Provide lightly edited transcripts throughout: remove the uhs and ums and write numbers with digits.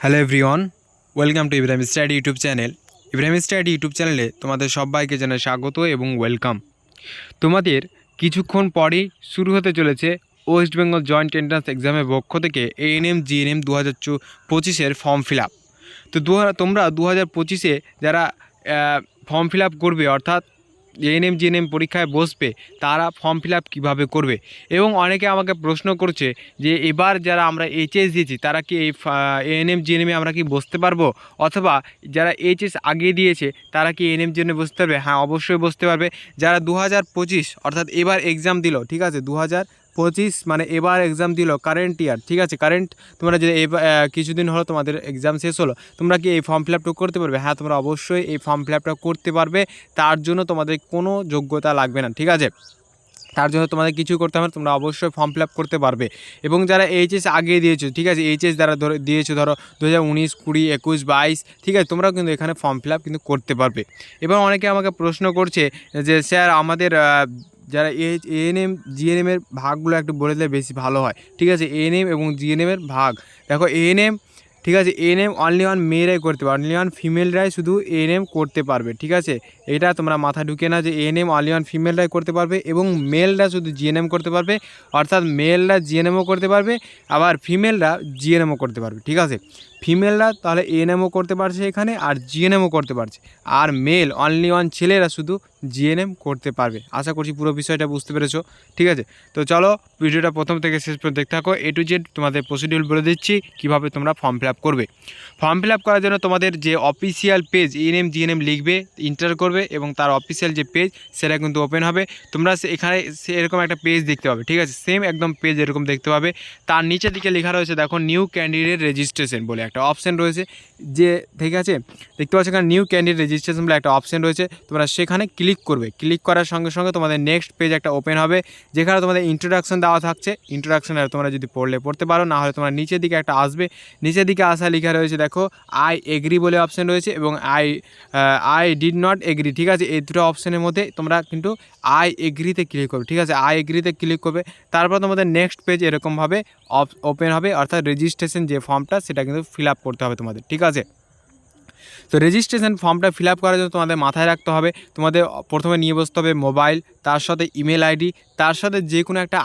Hello everyone, welcome to Ibrahim study YouTube channel. Ibrahim study YouTube চ্যানেলে তোমাদের সবাইকে জানাই স্বাগত এবং ওয়েলকাম। তোমাদের কিছুক্ষণ পরেই শুরু হতে চলেছে ওয়েস্ট বেঙ্গল জয়েন্ট এন্ট্রান্স এক্সামের পক্ষ থেকে এএনএম জিএনএম 2025-এর ফর্ম ফিল আপ। তো তোমরা 2025-এ যারা ফর্ম ফিল আপ করবে, অর্থাৎ এএনএম জিএনএম পরীক্ষায় বসবে, তারা ফর্ম ফিল আপ কীভাবে করবে। এবং অনেকে আমাকে প্রশ্ন করছে যে এবার যারা আমরা এইচএস দিয়েছি তারা কি এই এএনএম জিএনএমে আমরা কি বসতে পারবো, অথবা যারা এইচএস আগে দিয়েছে তারা কি এএনএম জিএনএম বসতে পারবে। হ্যাঁ, অবশ্যই বসতে পারবে। যারা 2025 অর্থাৎ এবার এক্সাম দিল, ঠিক আছে, 2025 মানে এবার এক্সাম দিল, কারেন্ট ইয়ার, ঠিক আছে, কারেন্ট তোমরা যে কিছুদিন হলো তোমাদের এক্সাম শেষ হলো, তোমরা কি এই ফর্ম ফিল আপটা করতে পারবে? হ্যাঁ, তোমরা অবশ্যই এই ফর্ম ফিল আপটা করতে পারবে। তার জন্য তোমাদের কোনো যোগ্যতা লাগবে না, ঠিক আছে, তার জন্য তোমাদের কিছু করতে হবে, তোমরা অবশ্যই ফর্ম ফিল আপ করতে পারবে। এবং যারা এইচএস আগে দিয়েছো, ঠিক আছে, এইচএস যারা দিয়েছো ধরো 2019, 20, 21, 22, ঠিক আছে, তোমরাও কিন্তু এখানে ফর্ম ফিল আপ কিন্তু করতে পারবে। এবার অনেকে আমাকে প্রশ্ন করছে যে স্যার আমাদের যারা এএনএম জিএনএমের ভাগগুলো একটু বলে দিলে বেশি ভালো হয়। ঠিক আছে, এএনএম এবং জিএনএমের ভাগ দেখো। এএনএম, ঠিক আছে, এএনএম অনলি ওয়ান মেয়েরাই করতে পারবে, অনলি ওয়ান ফিমেলরাই শুধু এএনএম করতে পারবে, ঠিক আছে। এটা তোমরা মাথা ঢুকে না যে এএনএম অনলি ওয়ান ফিমেলরাই করতে পারবে এবং মেলরা শুধু জিএনএম করতে পারবে, অর্থাৎ মেলরা জিএনএমও করতে পারবে, আবার ফিমেলরা জিএনএমও করতে পারবে, ঠিক আছে। ফিমেলরা তাহলে এএনএমও করতে পারছে এখানে, আর জিএনএমও করতে পারছে, আর মেল অনলি ওয়ান ছেলেরা শুধু জিএনএম করতে পারবে। আশা করছি পুরো বিষয়টা বুঝতে পেরেছো, ঠিক আছে। তো চলো ভিডিওটা প্রথম থেকে শেষ পর্যন্ত দেখতে থাকো। এ টু জেড তোমাদের প্রসিডিউর বলে দিচ্ছি কীভাবে তোমরা ফর্ম ফিল আপ করবে। ফর্ম ফিল আপ করার জন্য তোমাদের যে অফিসিয়াল পেজ এএনএম জিএনএম লিখবে, ইন্টার করবে এবং তার অফিসিয়াল যে পেজ সেটা কিন্তু ওপেন হবে। তোমরা এখানে এরকম একটা পেজ দেখতে পাবে, ঠিক আছে, সেম একদম পেজ এরকম দেখতে পাবে। তার নিচের দিকে লেখা রয়েছে দেখো নিউ ক্যান্ডিডেট রেজিস্ট্রেশন বলে একটা অপশান রয়েছে, যে ঠিক আছে দেখতে পাচ্ছ এখানে নিউ ক্যান্ডিডেট রেজিস্ট্রেশন বলে একটা অপশান রয়েছে। তোমরা সেখানে ক্লিক করবে, ক্লিক করার সঙ্গে সঙ্গে তোমাদের নেক্সট পেজ একটা ওপেন হবে, যেখানে তোমাদের ইন্ট্রোডাকশন দেওয়া থাকছে। ইন্ট্রোডাকশন তোমরা যদি পড়তে পারো, না হলে তোমরা নিচের দিকে একটা আসবে, নিচের দিকে আসা লেখা রয়েছে দেখো আই এগ্রি বলে অপশান রয়েছে এবং আই ডিড নট এগ্রি, ঠিক আছে। এই দুটো অপশানের মধ্যে তোমরা কিন্তু আই এগ্রিতে ক্লিক করবে, ঠিক আছে, আই এগ্রিতে ক্লিক করবে। তারপর তোমাদের নেক্সট পেজ এরকমভাবে ওপেন হবে, অর্থাৎ রেজিস্ট্রেশন যে ফর্মটা সেটা কিন্তু ফিল আপ করতে হবে তোমাদের, ঠিক আছে। তো রেজিস্ট্রেশন ফর্মটা ফিল আপ করার জন্য তোমাদের মাথায় রাখতে হবে, তোমাদের প্রথমে নিয়ে বসতে হবে মোবাইল, তার সাথে ইমেল আইডি, তার সাথে যে কোনো একটা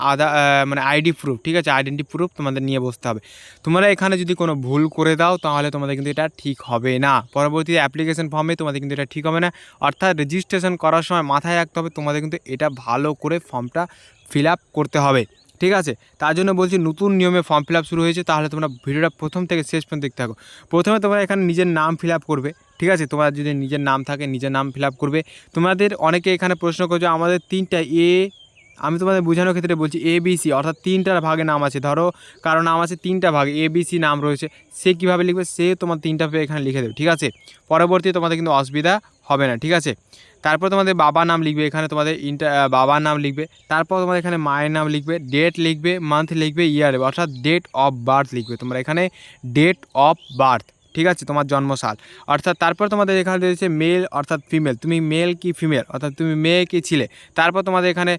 মানে আইডি প্রুফ, ঠিক আছে, আইডেন্টি প্রুফ তোমাদের নিয়ে বসতে হবে। তোমরা এখানে যদি কোনো ভুল করে দাও তাহলে তোমাদের কিন্তু এটা ঠিক হবে না, পরবর্তী অ্যাপ্লিকেশন ফর্মে তোমাদের কিন্তু এটা ঠিক হবে না। অর্থাৎ রেজিস্ট্রেশন করার সময় মাথায় রাখতে হবে তোমাদের কিন্তু এটা ভালো করে ফর্মটা ফিল আপ করতে হবে, ঠিক আছে। তার জন্য বলছি নতুন নিয়মে ফর্ম ফিল আপ শুরু হয়েছে, তাহলে তোমরা ভিডিওটা প্রথম থেকে শেষ পর্যন্ত দেখতে থাকো। প্রথমে তোমরা এখানে নিজের নাম ফিল আপ করবে, ঠিক আছে, তোমার যদি নিজের নাম থাকে নিজের নাম ফিল আপ করবে। তোমাদের অনেকে এখানে প্রশ্ন করছো আমাদের তিনটা আমি তোমাদের বোঝানোর ক্ষেত্রে বলছি ABC, অর্থাৎ তিনটার ভাগে নাম আছে। ধরো কারো নাম আছে তিনটা ভাগে, ABC নাম রয়েছে, সে কীভাবে লিখবে, সে তোমার তিনটা এখানে লিখে দেবে, ঠিক আছে। পরবর্তী তোমাদের কিন্তু অসুবিধা হবে না, ঠিক আছে। তারপর তোমাদের বাবার নাম লিখবে, এখানে তোমাদের বাবার নাম লিখবে। তারপর তোমাদের এখানে মায়ের নাম লিখবে, ডেট লিখবে, মান্থ লিখবে, ইয়ার অর্থাৎ ডেট অফ বার্থ লিখবে তোমরা এখানে, ডেট অফ বার্থ, ঠিক আছে, তোমার জন্মসাল। অর্থাৎ তারপর তোমাদের এখানে রয়েছে মেল অর্থাৎ ফিমেল, তুমি মেল কি ফিমেল, অর্থাৎ তুমি মেয়ে কি ছিলে। তারপর তোমাদের এখানে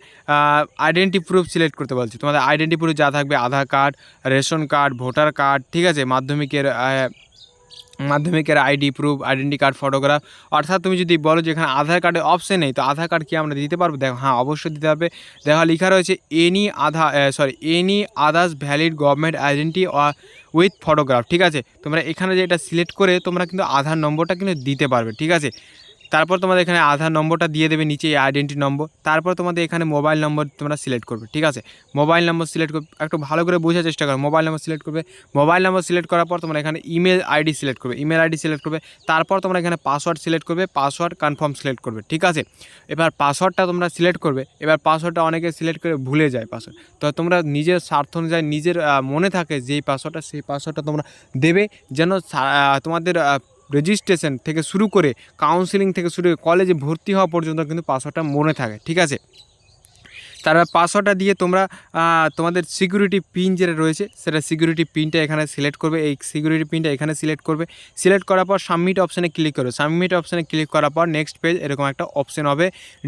আইডেন্টি প্রুফ সিলেক্ট করতে বলছি, তোমাদের আইডেন্টি প্রুফ যা থাকবে Aadhaar card, ration card, voter card, ঠিক আছে, মাধ্যমিকের ID proof, identity card, photograph. অর্থাৎ তুমি যদি বলো যে এখানে আধার কার্ডের অপশন নেই, তো আধার কার্ড কি আমরা দিতে পারবো, দেখো হ্যাঁ অবশ্যই দিতে পারবে। দেখো লেখা রয়েছে any others valid government identity with photograph, ঠিক আছে। তোমরা এখানে যে এটা সিলেক্ট করে তোমরা কিন্তু আধার নম্বরটা কিন্তু দিতে পারবে, ঠিক আছে। তারপর তোমাদের এখানে আধার নম্বরটা দিয়ে দেবে নিচে আইডেন্টি নম্বর। তারপর তোমাদের এখানে মোবাইল নম্বর তোমরা সিলেক্ট করবে, ঠিক আছে। মোবাইল নম্বর সিলেক্ট করবে, একটু ভালো করে বোঝার চেষ্টা করো। মোবাইল নম্বর সিলেক্ট করবে, মোবাইল নম্বর সিলেক্ট করার পর তোমরা এখানে ইমেল আইডি সিলেক্ট করবে, ইমেল আইডি সিলেক্ট করবে। তারপর তোমরা এখানে পাসওয়ার্ড সিলেক্ট করবে, পাসওয়ার্ড কনফার্ম সিলেক্ট করবে, ঠিক আছে। এবার পাসওয়ার্ডটা তোমরা সিলেক্ট করবে। এবার পাসওয়ার্ডটা অনেকে সিলেক্ট করে ভুলে যায় পাসওয়ার্ড, তো তোমরা নিজের স্বার্থ অনুযায়ী নিজের মনে থাকে যেই পাসওয়ার্ডটা, সেই পাসওয়ার্ডটা তোমরা দেবে, যেন তোমাদের রেজিস্ট্রেশন থেকে শুরু করে কাউন্সিলিং থেকে শুরু করে কলেজে ভর্তি হওয়া পর্যন্ত কিন্তু পাসওয়ার্ডটা মনে থাকে, ঠিক আছে। তারপর পাসওয়ার্ডটা দিয়ে তোমরা তোমাদের সিকিউরিটি পিন যেটা রয়েছে সেটা সিকিউরিটি পিনটা এখানে সিলেক্ট করবে। এই সিকিউরিটি পিনটা এখানে সিলেক্ট করবে। সিলেক্ট করার পর সাবমিট অপশানে ক্লিক করো। সাবমিট অপশানে ক্লিক করার পর নেক্সট পেজ এরকম একটা অপশান হবে,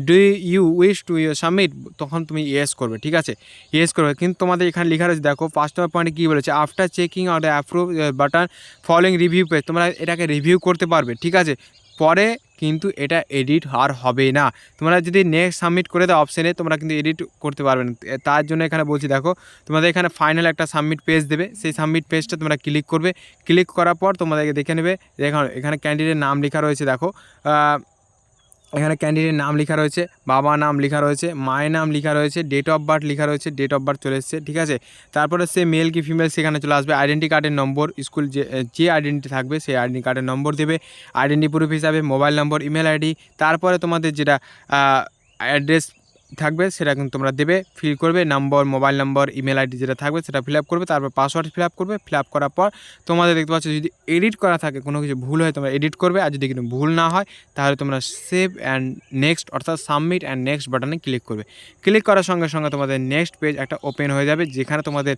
do you wish to submit, তখন তুমি ইয়েস করবে। ঠিক আছে, ইয়েস করবে। কিন্তু তোমাদের এখানে লেখা রয়েছে, দেখো 5 নম্বর পয়েন্টে কী বলেছে, after checking out the approve button following review page, তোমরা এটাকে রিভিউ করতে পারবে। ঠিক আছে, পরে কিন্তু এটা এডিট আর হবে না। তোমরা যদি নেক্সট সাবমিট করে দাও অপশানে, তোমরা কিন্তু এডিট করতে পারবে না। তার জন্য এখানে বলছি, দেখো তোমাদের এখানে ফাইনাল একটা সাবমিট পেজ দেবে, সেই সাবমিট পেজটা তোমরা ক্লিক করবে। ক্লিক করার পর তোমাদেরকে দেখে নেবে, দেখো এখানে ক্যান্ডিডেটের নাম লেখা রয়েছে। দেখো এখানে ক্যান্ডিডেটের নাম লেখা রয়েছে, বাবা নাম লেখা রয়েছে, মায়ের নাম লেখা রয়েছে, ডেট অফ বার্থ লেখা রয়েছে, ডেট অফ বার্থ চলে এসেছে। ঠিক আছে, তারপরে সে মেল কি ফিমেল সেখানে চলে আসবে। আইডেন্টি কার্ডের নম্বর, স্কুল যে আইডেন্টি থাকবে সেই আইডেন্টি কার্ডের নম্বর দেবে, আইডেন্টি প্রুফ হিসাবে মোবাইল নম্বর, ইমেল আইডি। তারপরে তোমাদের যেটা অ্যাড্রেস থাকবে সেটা কিন্তু তোমরা দেবে, ফিল করবে, নম্বর, মোবাইল নম্বর, ইমেল আইডি যেটা থাকবে সেটা ফিল আপ করবে। তারপর পাসওয়ার্ড ফিল আপ করবে। ফিল আপ করার পর তোমাদের দেখতে পাচ্ছ যদি এডিট করা থাকে, কোনো কিছু ভুল হয় তোমরা এডিট করবে, আর যদি কোনো ভুল না হয় তাহলে তোমরা সেভ অ্যান্ড নেক্সট অর্থাৎ সাবমিট অ্যান্ড নেক্সট বাটনে ক্লিক করবে। ক্লিক করার সঙ্গে সঙ্গে তোমাদের নেক্সট পেজ একটা ওপেন হয়ে যাবে, যেখানে তোমাদের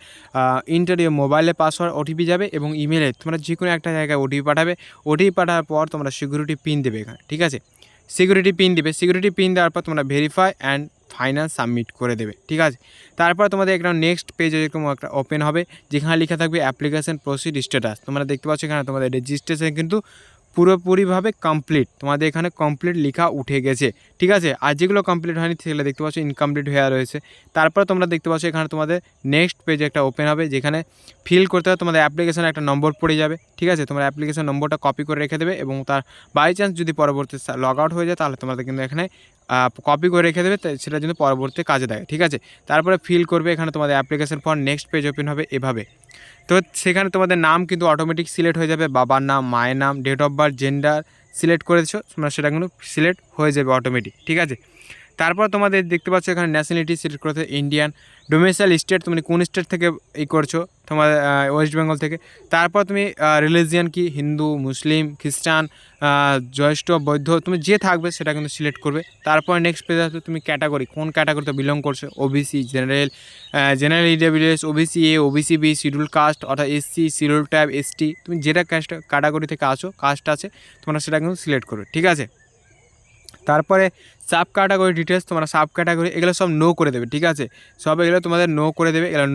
ইন্টারভিউ মোবাইলে পাসওয়ার্ড ওটিপি যাবে এবং ইমেলে তোমরা যে কোনো একটা জায়গায় ওটিপি পাঠাবে। ওটিপি পাঠানোর পর তোমরা সিকিউরিটি পিন দেবে এখানে। ঠিক আছে, সিকিউরিটি পিন দেবে। সিকিউরিটি পিন দেওয়ার পর তোমরা ভেরিফাই অ্যান্ড ফাইনাল সাবমিট করে দেবে। ঠিক আছে, তারপর তোমাদের একটা নেক্সট পেজ এরকম একটা ওপেন হবে, যেখানে লেখা থাকবে অ্যাপ্লিকেশন প্রসিড স্ট্যাটাস। তোমরা দেখতে পাচ্ছ এখানে তোমাদের রেজিস্ট্রেশন কিন্তু পুরোপুরিভাবে কমপ্লিট, তোমাদের এখানে কমপ্লিট লেখা উঠে গেছে। ঠিক আছে, আর যেগুলো কমপ্লিট হয়নি সেগুলো দেখতে পাচ্ছ ইনকমপ্লিট হয়ে রয়েছে। তারপর তোমরা দেখতে পাচ্ছ এখানে তোমাদের নেক্সট পেজে একটা ওপেন হবে, যেখানে ফিল করতে হবে তোমাদের অ্যাপ্লিকেশনে একটা নম্বর পড়ে যাবে। ঠিক আছে, তোমরা অ্যাপ্লিকেশন নম্বরটা কপি করে রেখে দেবে, এবং তার বাই চান্স যদি পরবর্তী লগ আউট হয়ে যায় তাহলে তোমাদের কিন্তু এখানে কপি করে রেখে দেবে, সেটা জন্য পরবর্তী কাজে দেয়। ঠিক আছে, তারপরে ফিল করবে, এখানে তোমাদের application for next page open হবে এভাবে। তো সেখানে তোমাদের নাম কিন্তু অটোমেটিক সিলেক্ট হয়ে যাবে, বাবার নাম, মায়ের নাম, date of birth, gender select করেছো তোমরা, সেটা কিন্তু সিলেক্ট হয়ে যাবে অটোমেটিক। ঠিক আছে, তারপর তোমাদের দেখতে পাচ্ছ এখানে ন্যাশনালিটি সিলেক্ট করতে ইন্ডিয়ান, ডোমেসাইল স্টেট তুমি কোন স্টেট থেকে করছো, তোমার ওয়েস্ট বেঙ্গল থেকে। তারপর তুমি রিলিজিয়ান কি, হিন্দু, মুসলিম, খ্রিস্টান, জ্যৈষ্ঠ, বৌদ্ধ, তুমি যে থাকবে সেটা কিন্তু সিলেক্ট করবে। তারপর নেক্সট পেজ আসবে তুমি ক্যাটাগরি, কোন ক্যাটাগরিতে বিলং করছো, OBC, general EWS, OBC A, OBC B, schedule caste অর্থাৎ এসসি, শিডিউল ট্রাইব, এসটি, তুমি যেটা ক্যাটাগরি থেকে আসো, কাস্ট আছে তোমরা সেটা কিন্তু সিলেক্ট করবে। ঠিক আছে, তারপরে সাব ক্যাটাগরি ডিটেলস, তোমরা সাব ক্যাটাগরি এগুলো সব নো করে দেবে। ঠিক আছে, সব এগুলো তোমাদের নো করে দেবে, এগুলো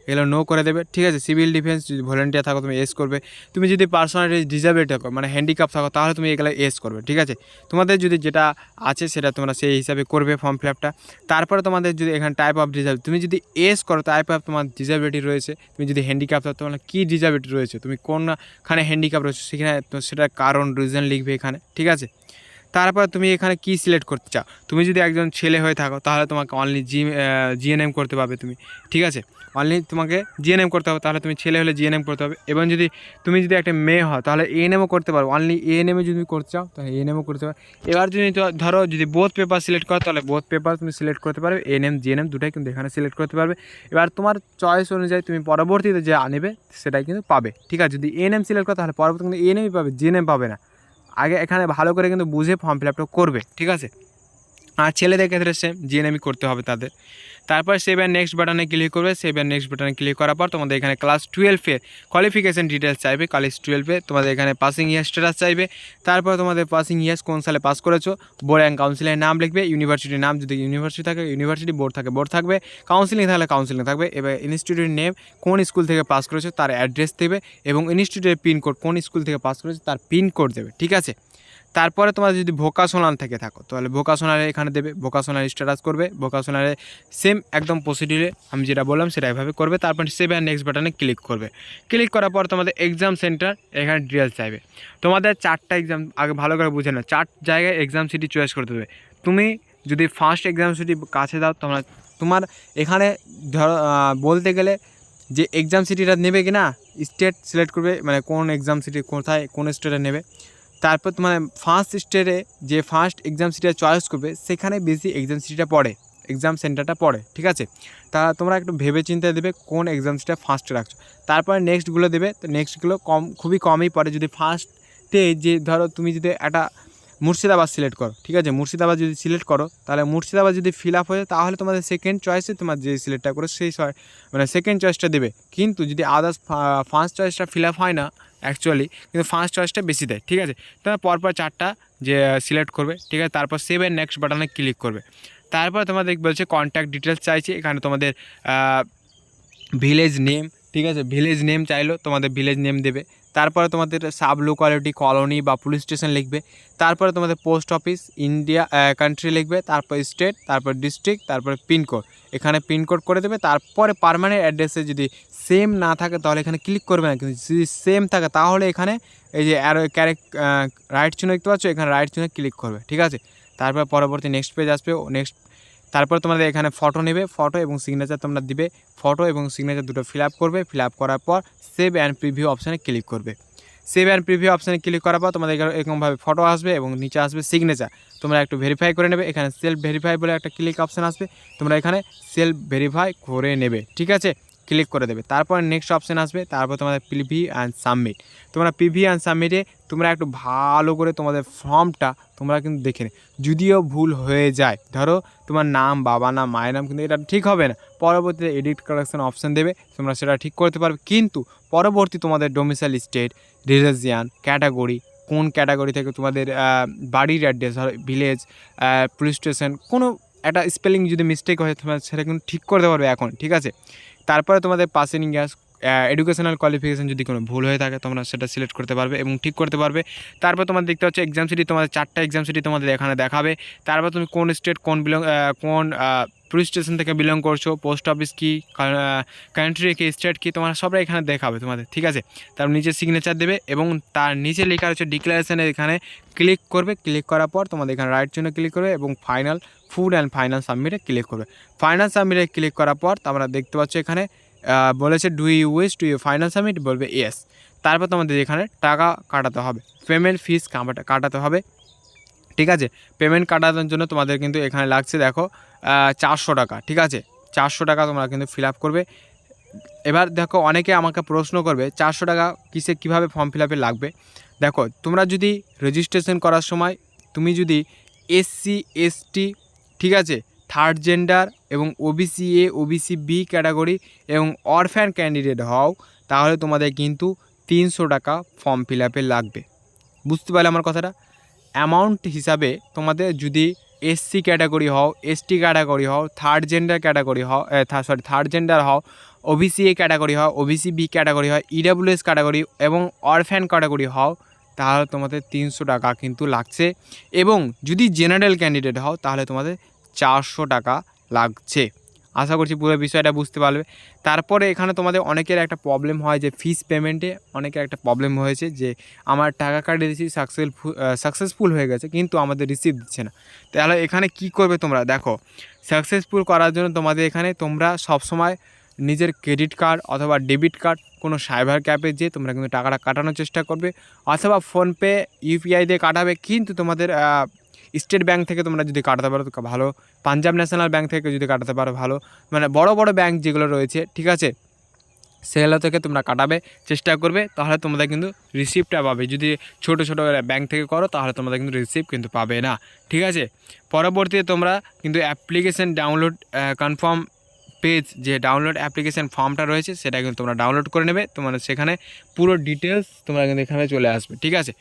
এগুলো নো করে দেবে। ঠিক আছে, সিভিল ডিফেন্স যদি ভলেন্টিয়ার থাকো তুমি এস করবে, তুমি যদি পার্সোনালি ডিসেবল থাকো মানে হ্যান্ডিক্যাপ থাকো তাহলে তুমি এগুলো এস করবে। ঠিক আছে, তোমাদের যদি যেটা আছে সেটা তোমরা সেই হিসাবে করবে ফর্ম ফিল আপটা। তারপরে তোমাদের যদি এখানে টাইপ অফ ডিসেবল, তুমি যদি এস করো টাইপ অফ তোমার ডিসেবিলিটি রয়েছে, তুমি যদি হ্যান্ডিক্যাপ থাকো তোমার কী ডিসেবিলিটি রয়েছে, তুমি কোনখানে হ্যান্ডিক্যাপ রয়েছে সেখানে সেটার কারণ রিজন লিখবে এখানে। ঠিক আছে, তারপর তুমি এখানে কি সিলেক্ট করতে চাও, তুমি যদি একজন ছেলে হয়ে থাকো তাহলে তোমাকে অনলি জিএনএম করতে পারবে তুমি। ঠিক আছে, অনলি তোমাকে জিএনএম করতে হবে, তাহলে তুমি ছেলে হলে জিএনএম করতে হবে। এবং যদি তুমি যদি একটা মেয়ে হও তাহলে এএনএমও করতে পারো, অনলি এএনএমে যদি করতে চাও তাহলে এএনএমও করতে পারো। এবার যদি ধরো যদি বোথ পেপার সিলেক্ট করো তাহলে বোথ পেপার তুমি সিলেক্ট করতে পারবে, এএনএম জিএনএম দুটাই কিন্তু এখানে সিলেক্ট করতে পারবে। এবার তোমার চয়েস অনুযায়ী তুমি পরবর্তীতে যে আনবে সেটাই কিন্তু পাবে। ঠিক আছে, যদি এএনএম সিলেক্ট করো তাহলে পরবর্তী কিন্তু এএনএমই পাবে, জিএনএম পাবে না। আগে এখানে ভালো করে কিন্তু বুঝে ফর্ম ফিল আপটা করবে। ঠিক আছে, আর ছেলেদের ক্ষেত্রে সেম জিএনএমই করতে হবে তাদের। তারপর সেভ অ্যান্ড নেক্সট বাটনে ক্লিক করবে। সেভ অ্যান্ড নেক্সট বাটনে ক্লিক করার পর তোমাদের এখানে ক্লাস 12-এর কোয়ালিফিকেশান ডিটেলস চাইবে। ক্লাস 12-এ তোমাদের এখানে পাসিং ইয়ার স্ট্যাটাস চাইবে। তারপর তোমাদের পাসিং ইয়ার্স কোন সালে পাস করেছো, বোর্ড অ্যান্ড কাউন্সিলের নাম লিখবে, ইউনিভার্সিটির নাম যদি ইউনিভার্সিটি থাকে ইউনিভার্সিটি, বোর্ড থাকে বোর্ড থাকবে, কাউন্সিলিং থাকলে কাউন্সিলিং থাকবে। এবার ইনস্টিটিউটের নেম, কোন স্কুল থেকে পাস করেছো তার অ্যাড্রেস দেবে, এবং ইনস্টিটিউটের পিনকোড, কোন স্কুল থেকে পাস করেছো তার পিনকোড দেবে। ঠিক আছে, তারপরে তোমরা যদি ভোকাশনাল থেকে থাকো তাহলে ভোকাশনালে এখানে দেবে, ভোকাশনাল স্ট্যাটাস করবে, ভোকাশনালে সেম একদম প্রসিডিউরে আমি যেটা বললাম সেটা এভাবে করবে। তারপর সেভ অ্যান্ড নেক্সট বাটনে ক্লিক করবে। ক্লিক করার পর তোমাদের এক্সাম সেন্টার এখানে ডিটেলস চাইবে। তোমাদের 4টা এক্সাম আগে ভালো করে বুঝে নাও, 4 জায়গায় এক্সাম সিটি চয়েস করতে দেবে। তুমি যদি ফার্স্ট এক্সাম সিটি কাছে দাও তোমার এখানে ধরো বলতে গেলে যে এক্সাম সিটিটা নেবে কি না স্টেট সিলেক্ট করবে, মানে কোন এক্সাম সিটি কোথায় কোন স্টেটে নেবে। তারপর তোমার ফার্স্ট স্টেটে যে ফার্স্ট এক্সাম সিটিটা চয়েস করবে সেখানে বেশি এক্সাম সিটিটা পড়ে, এক্সাম সেন্টারটা পড়ে। ঠিক আছে, তা তোমরা একটু ভেবে চিন্তে দেবে কোন এক্সাম সিটিটা ফার্স্টে রাখছো। তারপরে নেক্সটগুলো দেবে, তো নেক্সটগুলো খুবই কমই পড়ে। যদি ফার্স্টে যে ধরো তুমি যদি একটা মুর্শিদাবাদ সিলেক্ট করো, ঠিক আছে। মুর্শিদাবাদ যদি সিলেক্ট করো তাহলে মুর্শিদাবাদ যদি ফিল আপ হয়ে তাহলে তোমাদের সেকেন্ড চয়েসে তোমার যে সিলেক্টটা করো সেই মানে সেকেন্ড চয়েসটা দেবে। কিন্তু যদি আদার্স ফার্স্ট চয়েসটা ফিল আপ হয় না অ্যাকচুয়ালি, কিন্তু ফার্স্ট চয়েসটা বেশি দেয়, ঠিক আছে। তোমরা পরপর 4টা যে সিলেক্ট করবে, ঠিক আছে। তারপর সেভ এন্ড নেক্সট বাটনে ক্লিক করবে। তারপর তোমাদের বলছে কন্ট্যাক্ট ডিটেলস চাইছে, এখানে তোমাদের ভিলেজ নেম, ঠিক আছে। ভিলেজ নেম চাইলো, তোমাদের ভিলেজ নেম দেবে। তারপরে তোমাদের সাব লোকালিটি, কলোনি বা পুলিশ স্টেশন লিখবে। তারপরে তোমাদের পোস্ট অফিস, ইন্ডিয়া কান্ট্রি লিখবে। তারপর স্টেট, তারপর ডিস্ট্রিক্ট, তারপরে পিনকোড, এখানে পিনকোড করে দেবে। তারপরে পার্মানেন্ট অ্যাড্রেসে যদি সেম না থাকে তাহলে এখানে ক্লিক করবে না, কিন্তু যদি সেম থাকে তাহলে এখানে এই যে অ্যারো রাইট চিহ্ন দেখতে পাচ্ছ, এখানে রাইট চিহ্নে ক্লিক করবে, ঠিক আছে। তারপর পরবর্তী নেক্সট পেজ আসবে, নেক্সট। তারপর তোমাদের এখানে ফটো নেবে, ফটো এবং সিগনেচার তোমরা দিবে। ফটো এবং সিগনেচার দুটো ফিল আপ করবে। ফিল আপ করার পর সেভ অ্যান্ড প্রিভিউ অপশানে ক্লিক করবে। সেভ অ্যান্ড প্রিভিউ অপশানে ক্লিক করার পর তোমাদের এরকমভাবে ফটো আসবে এবং নিচে আসবে সিগনেচার। তোমরা একটু ভেরিফাই করে নেবে, এখানে সেলফ ভেরিফাই বলে একটা ক্লিক অপশান আসবে, তোমরা এখানে সেলফ ভেরিফাই করে নেবে, ঠিক আছে। ক্লিক করে দেবে। তারপর নেক্সট অপশান আসবে, তারপর তোমাদের পিভি অ্যান্ড সাবমিট। তোমরা পিভি অ্যান্ড সাবমিটে তোমরা একটু ভালো করে তোমাদের ফর্মটা তোমরা কিন্তু দেখে নেবে। যদিও ভুল হয়ে যায়, ধরো তোমার নাম, বাবা নাম, মায়ের নাম, কিন্তু এটা ঠিক হবে না। পরবর্তীতে এডিট কারেকশন অপশান দেবে, তোমরা সেটা ঠিক করতে পারবে। কিন্তু পরবর্তী তোমাদের ডোমিসাইল স্টেট, রিলিজিয়ান, ক্যাটাগরি, কোন ক্যাটাগরি থেকে তোমাদের বাড়ির অ্যাড্রেস, ভিলেজ, পুলিশ স্টেশন, কোনো একটা স্পেলিং যদি মিস্টেক হয় তোমরা সেটা কিন্তু ঠিক করতে পারবে এখন, ঠিক আছে। তারপরে তোমাদের পাসিং ইয়ার্স, এডুকেশনাল কোয়ালিফিকেশান যদি কোনো ভুল হয়ে থাকে তোমরা সেটা সিলেক্ট করতে পারবে এবং ঠিক করতে পারবে। তারপর তোমাদের দেখতে হচ্ছে এক্সাম সিটি, তোমাদের 4টা এক্সাম সিটি তোমাদের এখানে দেখাবে। তারপর তুমি কোন স্টেট, কোন পুলিশ স্টেশন থেকে বিলং করছো, পোস্ট অফিস কী, কান্ট্রি কী, স্টেট কী, তোমার সবাই এখানে দেখাবে তোমাদের, ঠিক আছে। তারপর নিচে সিগনেচার দেবে এবং তার নিচে লেখা হচ্ছে ডিক্লারেশনের, এখানে ক্লিক করবে। ক্লিক করার পর তোমাদের এখানে রাইট জন্য ক্লিক করবে এবং ফুড অ্যান্ড ফাইনাল সাবমিটে ক্লিক করবে। ফাইনাল সাবমিটে ক্লিক করার পর তোমরা দেখতে পাচ্ছ এখানে বলেছে do you wish to you final submit, বলবে ইয়েস। তারপর তোমাদের এখানে টাকা কাটাতে হবে, পেমেন্ট ফিস কাটাতে হবে, ঠিক আছে। পেমেন্ট কাটানোর জন্য তোমাদের কিন্তু এখানে লাগছে দেখো 400 টাকা, ঠিক আছে। 400 টাকা তোমরা কিন্তু ফিল আপ করবে। এবার দেখো অনেকে আমাকে প্রশ্ন করবে 400 টাকা কীভাবে ফর্ম ফিল আপে লাগবে। দেখো তোমরা যদি রেজিস্ট্রেশন করার সময় তুমি যদি SC ST, ঠিক আছে, থার্ড জেন্ডার এবং OBC A OBC B category এবং অরফ্যান ক্যান্ডিডেট হও তাহলে তোমাদের কিন্তু 300 টাকা ফর্ম ফিল আপে লাগবে। বুঝতে পারলে আমার কথাটা? অ্যামাউন্ট হিসাবে তোমাদের যদি SC ক্যাটাগরি হও, ST ক্যাটাগরি হও, থার্ড জেন্ডার ক্যাটাগরি হও, থার্ড জেন্ডার হও, OBC A ক্যাটাগরি হও, OBC B ক্যাটাগরি হয়, EWS ক্যাটাগরি এবং অরফ্যান ক্যাটাগরি হও তাহলে তোমাদের 300 টাকা কিন্তু লাগছে। এবং যদি জেনারেল ক্যান্ডিডেট হও তাহলে তোমাদের 400 টাকা লাগছে। আশা করছি পুরো বিষয়টা বুঝতে পারবে। তারপরে এখানে তোমাদের অনেকের একটা প্রবলেম হয় যে ফিস পেমেন্টে অনেকের একটা প্রবলেম হয়েছে যে আমার টাকা কাটিয়ে দিয়েছি, সাকসেসফুল হয়ে গেছে কিন্তু আমাদের রিসিভ দিচ্ছে না। তাহলে এখানে কি করবে তোমরা দেখো, সাকসেসফুল করার জন্য তোমাদের এখানে তোমরা সবসময় নিজের ক্রেডিট কার্ড অথবা ডেবিট কার্ড কোনো সাইবার ক্যাফে যেয়ে তোমরা কিন্তু টাকাটা কাটানোর চেষ্টা করবে, অথবা ফোনপে UPI দিয়ে কাটাবে। কিন্তু তোমাদের স্টেট ব্যাঙ্ক থেকে তোমরা যদি কাটাতে পারো তো ভালো, পাঞ্জাব ন্যাশনাল ব্যাঙ্ক থেকে যদি কাটাতে পারো ভালো, মানে বড় বড় ব্যাঙ্ক যেগুলো রয়েছে, ঠিক আছে, সেগুলো থেকে তোমরা কাটাবে চেষ্টা করবে, তাহলে তোমাদের কিন্তু রিসিপ্টটা পাবে। যদি ছোটো ছোটো ব্যাঙ্ক থেকে করো তাহলে তোমাদের কিন্তু রিসিপ্ট কিন্তু পাবে না, ঠিক আছে। পরবর্তীতে তোমরা কিন্তু অ্যাপ্লিকেশান ডাউনলোড কনফার্ম পেজ, যে ডাউনলোড অ্যাপ্লিকেশান ফর্মটা রয়েছে সেটা কিন্তু তোমরা ডাউনলোড করে নেবে। তোমার সেখানে পুরো ডিটেলস তোমরা কিন্তু এখানে চলে আসবে, ঠিক আছে।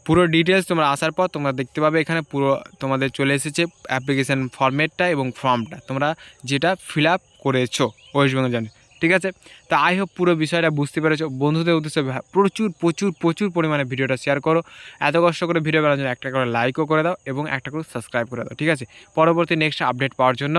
পুরো ডিটেলস তোমরা আসার পর তোমরা দেখতে পাবে এখানে পুরো তোমাদের চলে এসেছে অ্যাপ্লিকেশান ফর্মেটটা এবং ফর্মটা তোমরা যেটা ফিল আপ করেছো ওয়েস্ট বেঙ্গল জার্নি, ঠিক আছে। তা আই হোপ পুরো বিষয়টা বুঝতে পেরেছো। বন্ধুদের উদ্দেশ্যে প্রচুর প্রচুর প্রচুর পরিমাণে ভিডিওটা শেয়ার করো। এত কষ্ট করে ভিডিও বানানোর জন্য একটা করে লাইকও করে দাও এবং একটা করে সাবস্ক্রাইব করে দাও, ঠিক আছে। পরবর্তী নেক্সট আপডেট পাওয়ার জন্য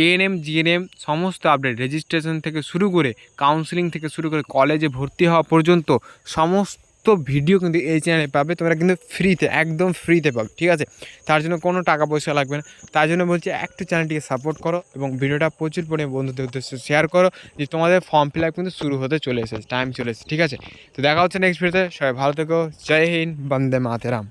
ANM GNM সমস্ত আপডেট, রেজিস্ট্রেশন থেকে শুরু করে কাউন্সিলিং থেকে শুরু করে কলেজে ভর্তি হওয়া পর্যন্ত সমস্ত ভিডিও কিন্তু এই চ্যানেলে পাবে। তোমরা কিন্তু ফ্রিতে, একদম ফ্রিতে পাবে, ঠিক আছে। তার জন্য কোনো টাকা পয়সা লাগবে না। তার জন্য বলছি একটু চ্যানেলটিকে সাপোর্ট করো এবং ভিডিওটা প্রচুর পরিমাণে বন্ধুদের উদ্দেশ্যে শেয়ার করো যে তোমাদের ফর্ম ফিল আপ কিন্তু শুরু হতে চলে এসেছে, টাইম চলে এসেছে, ঠিক আছে। তো দেখা হচ্ছে নেক্সট ভিডিওতে। সবাই ভালো থেকো। জয় হিন্দ, বন্দে মাতরম।